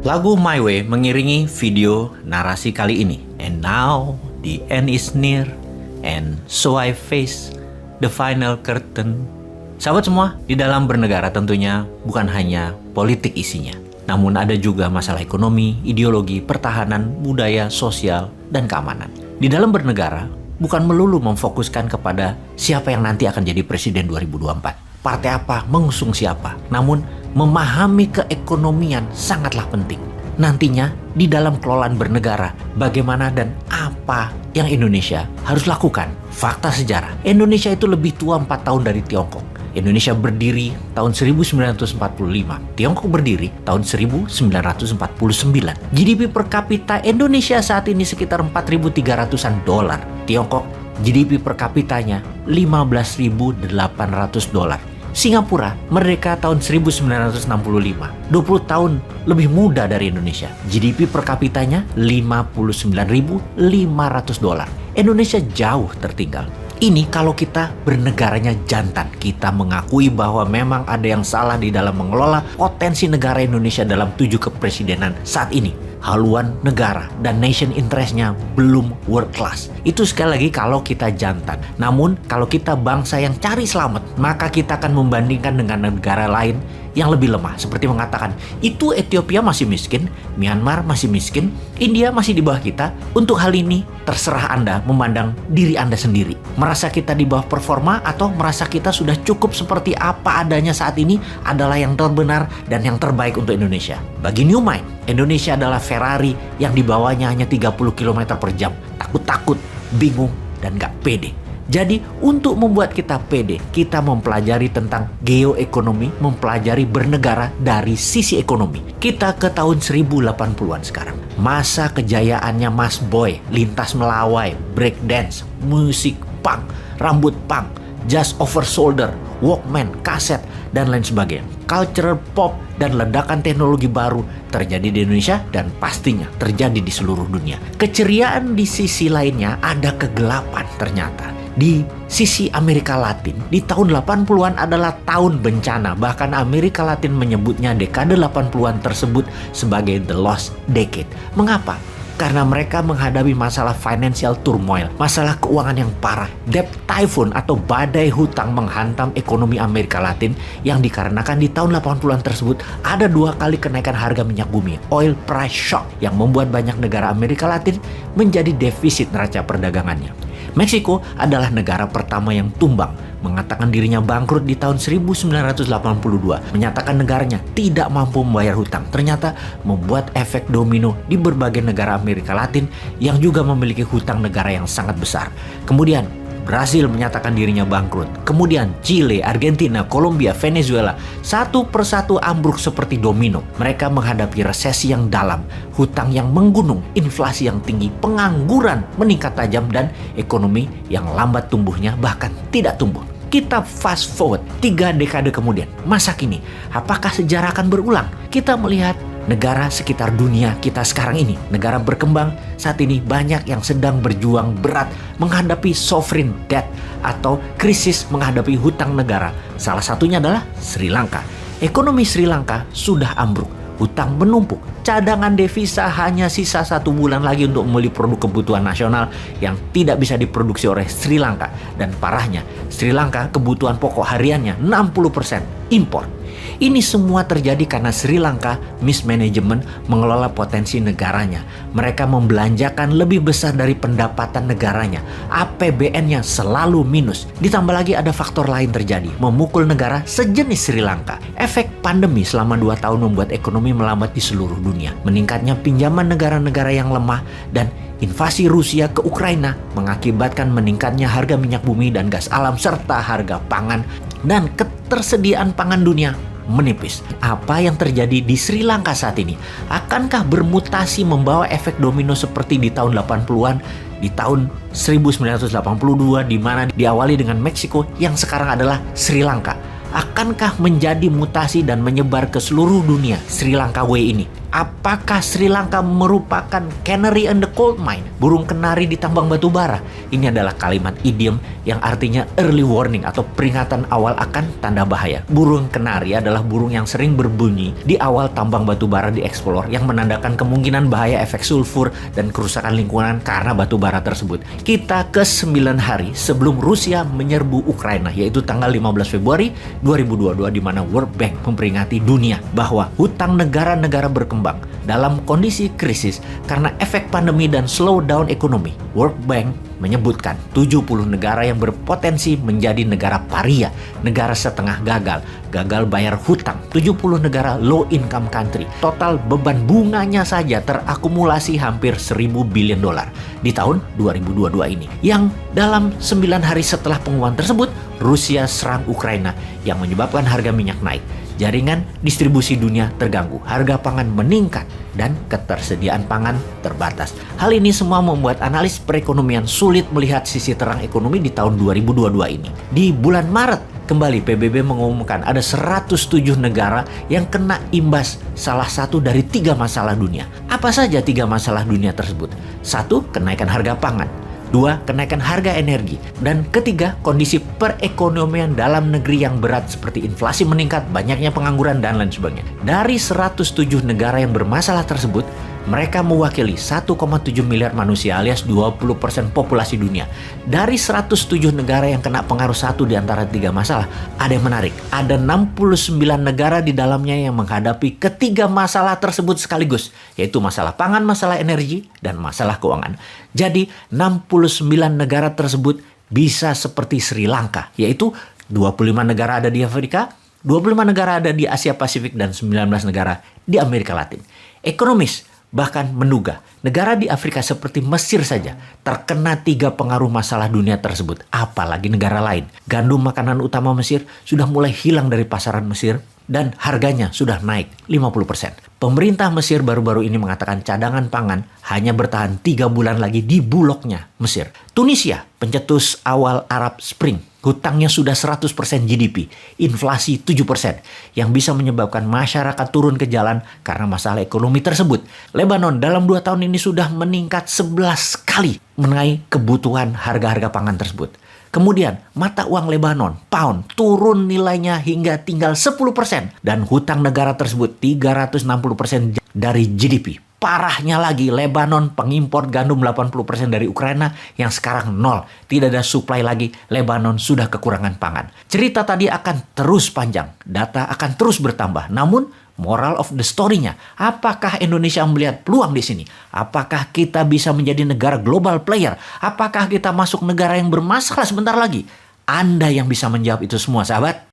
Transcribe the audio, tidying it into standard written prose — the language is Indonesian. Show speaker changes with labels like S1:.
S1: Lagu My Way mengiringi video narasi kali ini. And now the end is near, and so I face the final curtain. Sahabat semua, di dalam bernegara tentunya bukan hanya politik isinya, namun ada juga masalah ekonomi, ideologi, pertahanan, budaya, sosial, dan keamanan. Di dalam bernegara bukan melulu memfokuskan kepada siapa yang nanti akan jadi presiden 2024. Partai apa, mengusung siapa. Namun, memahami keekonomian sangatlah penting. Nantinya, di dalam kelolaan bernegara, bagaimana dan apa yang Indonesia harus lakukan. Fakta sejarah, Indonesia itu lebih tua 4 tahun dari Tiongkok. Indonesia berdiri tahun 1945. Tiongkok berdiri tahun 1949. GDP per kapita Indonesia saat ini sekitar 4.300-an dolar. Tiongkok GDP per kapitanya 15.800 dolar. Singapura merdeka tahun 1965, 20 tahun lebih muda dari Indonesia. GDP per kapitanya 59.500 dolar. Indonesia jauh tertinggal. Ini kalau kita bernegaranya jantan. Kita mengakui bahwa memang ada yang salah di dalam mengelola potensi negara Indonesia dalam 7 kepresidenan saat ini. Haluan negara dan nation interest-nya belum world class. Itu sekali lagi kalau kita jantan. Namun kalau kita bangsa yang cari selamat, maka kita akan membandingkan dengan negara lain yang lebih lemah. Seperti mengatakan, itu Ethiopia masih miskin, Myanmar masih miskin, India masih di bawah kita. Untuk hal ini, terserah Anda memandang diri Anda sendiri. Merasa kita di bawah performa atau merasa kita sudah cukup seperti apa adanya saat ini adalah yang terbenar dan yang terbaik untuk Indonesia. Bagi New Mind, Indonesia adalah Ferrari yang dibawanya hanya 30 km per jam. Takut-takut, bingung, dan gak pede. Jadi untuk membuat kita pede, kita mempelajari tentang geoekonomi, mempelajari bernegara dari sisi ekonomi. Kita ke tahun 1080-an sekarang. Masa kejayaannya Mas Boy, lintas melawai, breakdance, musik punk, rambut punk, jazz over shoulder, Walkman, kaset, dan lain sebagainya. Cultural pop dan ledakan teknologi baru terjadi di Indonesia dan pastinya terjadi di seluruh dunia. Keceriaan di sisi lainnya ada kegelapan ternyata. Di sisi Amerika Latin, di tahun 80-an adalah tahun bencana. Bahkan Amerika Latin menyebutnya dekade 80-an tersebut sebagai the lost decade. Mengapa? Karena mereka menghadapi masalah financial turmoil, masalah keuangan yang parah. Debt typhoon atau badai hutang menghantam ekonomi Amerika Latin yang dikarenakan di tahun 80-an tersebut ada 2 kali kenaikan harga minyak bumi, oil price shock, yang membuat banyak negara Amerika Latin menjadi defisit neraca perdagangannya. Meksiko adalah negara pertama yang tumbang, mengatakan dirinya bangkrut di tahun 1982, menyatakan negaranya tidak mampu membayar hutang. Ternyata membuat efek domino di berbagai negara Amerika Latin yang juga memiliki hutang negara yang sangat besar. Kemudian Brasil menyatakan dirinya bangkrut. Kemudian Chile, Argentina, Kolombia, Venezuela satu persatu ambruk seperti domino. Mereka menghadapi resesi yang dalam, hutang yang menggunung, inflasi yang tinggi, pengangguran meningkat tajam, dan ekonomi yang lambat tumbuhnya bahkan tidak tumbuh. Kita fast forward 3 dekade kemudian. Masa kini, apakah sejarah akan berulang? Kita melihat negara sekitar dunia kita sekarang ini, negara berkembang saat ini banyak yang sedang berjuang berat menghadapi sovereign debt atau krisis menghadapi hutang negara. Salah satunya adalah Sri Lanka. Ekonomi Sri Lanka sudah ambruk, hutang menumpuk, cadangan devisa hanya sisa 1 bulan lagi untuk membeli produk kebutuhan nasional yang tidak bisa diproduksi oleh Sri Lanka. Dan parahnya, Sri Lanka kebutuhan pokok hariannya 60% impor. Ini semua terjadi karena Sri Lanka mismanagement mengelola potensi negaranya. Mereka membelanjakan lebih besar dari pendapatan negaranya. APBN-nya selalu minus. Ditambah lagi ada faktor lain terjadi, memukul negara sejenis Sri Lanka. Efek pandemi selama 2 tahun membuat ekonomi melambat di seluruh dunia. Meningkatnya pinjaman negara-negara yang lemah dan invasi Rusia ke Ukraina mengakibatkan meningkatnya harga minyak bumi dan gas alam serta harga pangan, dan ketersediaan pangan dunia menipis. Apa yang terjadi di Sri Lanka saat ini? Akankah bermutasi membawa efek domino seperti di tahun 80-an, di tahun 1982 di mana diawali dengan Meksiko yang sekarang adalah Sri Lanka? Akankah menjadi mutasi dan menyebar ke seluruh dunia Sri Lanka Way ini? Apakah Sri Lanka merupakan canary in the coal mine? Burung kenari di tambang batu bara. Ini adalah kalimat idiom yang artinya early warning atau peringatan awal akan tanda bahaya. Burung kenari adalah burung yang sering berbunyi di awal tambang batu bara dieksplor yang menandakan kemungkinan bahaya efek sulfur dan kerusakan lingkungan karena batu bara tersebut. Kita ke 9 hari sebelum Rusia menyerbu Ukraina, yaitu tanggal 15 Februari 2022, di mana World Bank memperingati dunia bahwa hutang negara-negara berkembang dalam kondisi krisis karena efek pandemi dan slowdown ekonomi. World Bank menyebutkan 70 negara yang berpotensi menjadi negara paria, negara setengah gagal bayar hutang. 70 negara low income country. Total beban bunganya saja terakumulasi hampir 1.000 billion dolar di tahun 2022 ini. Yang dalam 9 hari setelah pengumuman tersebut, Rusia serang Ukraina yang menyebabkan harga minyak naik. Jaringan distribusi dunia terganggu, harga pangan meningkat, dan ketersediaan pangan terbatas. Hal ini semua membuat analis perekonomian sulit melihat sisi terang ekonomi di tahun 2022 ini. Di bulan Maret, kembali PBB mengumumkan ada 107 negara yang kena imbas salah satu dari 3 masalah dunia. Apa saja 3 masalah dunia tersebut? 1. Kenaikan harga pangan. 2. Kenaikan harga energi. Dan ketiga, kondisi perekonomian dalam negeri yang berat seperti inflasi meningkat, banyaknya pengangguran, dan lain sebagainya. Dari 107 negara yang bermasalah tersebut, mereka mewakili 1,7 miliar manusia alias 20% populasi dunia. Dari 107 negara yang kena pengaruh satu di antara 3 masalah, ada yang menarik. Ada 69 negara di dalamnya yang menghadapi ketiga masalah tersebut sekaligus, yaitu masalah pangan, masalah energi, dan masalah keuangan. Jadi 69 negara tersebut bisa seperti Sri Lanka, yaitu 25 negara ada di Afrika, 25 negara ada di Asia Pasifik, dan 19 negara di Amerika Latin. Ekonomis bahkan menduga negara di Afrika seperti Mesir saja terkena 3 pengaruh masalah dunia tersebut, apalagi negara lain. Gandum, makanan utama Mesir, sudah mulai hilang dari pasaran Mesir dan harganya sudah naik 50%. Pemerintah Mesir baru-baru ini mengatakan cadangan pangan hanya bertahan 3 bulan lagi di bulognya Mesir. Tunisia, pencetus awal Arab Spring, hutangnya sudah 100% GDP, inflasi 7%, yang bisa menyebabkan masyarakat turun ke jalan karena masalah ekonomi tersebut. Lebanon dalam 2 tahun ini sudah meningkat 11 kali mengenai kebutuhan harga-harga pangan tersebut. Kemudian mata uang Lebanon, pound, turun nilainya hingga tinggal 10%. Dan hutang negara tersebut 360% dari GDP. Parahnya lagi, Lebanon pengimpor gandum 80% dari Ukraina yang sekarang nol. Tidak ada supply lagi, Lebanon sudah kekurangan pangan. Cerita tadi akan terus panjang, data akan terus bertambah. Namun, moral of the story-nya, apakah Indonesia melihat peluang di sini? Apakah kita bisa menjadi negara global player? Apakah kita masuk negara yang bermasalah sebentar lagi? Anda yang bisa menjawab itu semua, sahabat.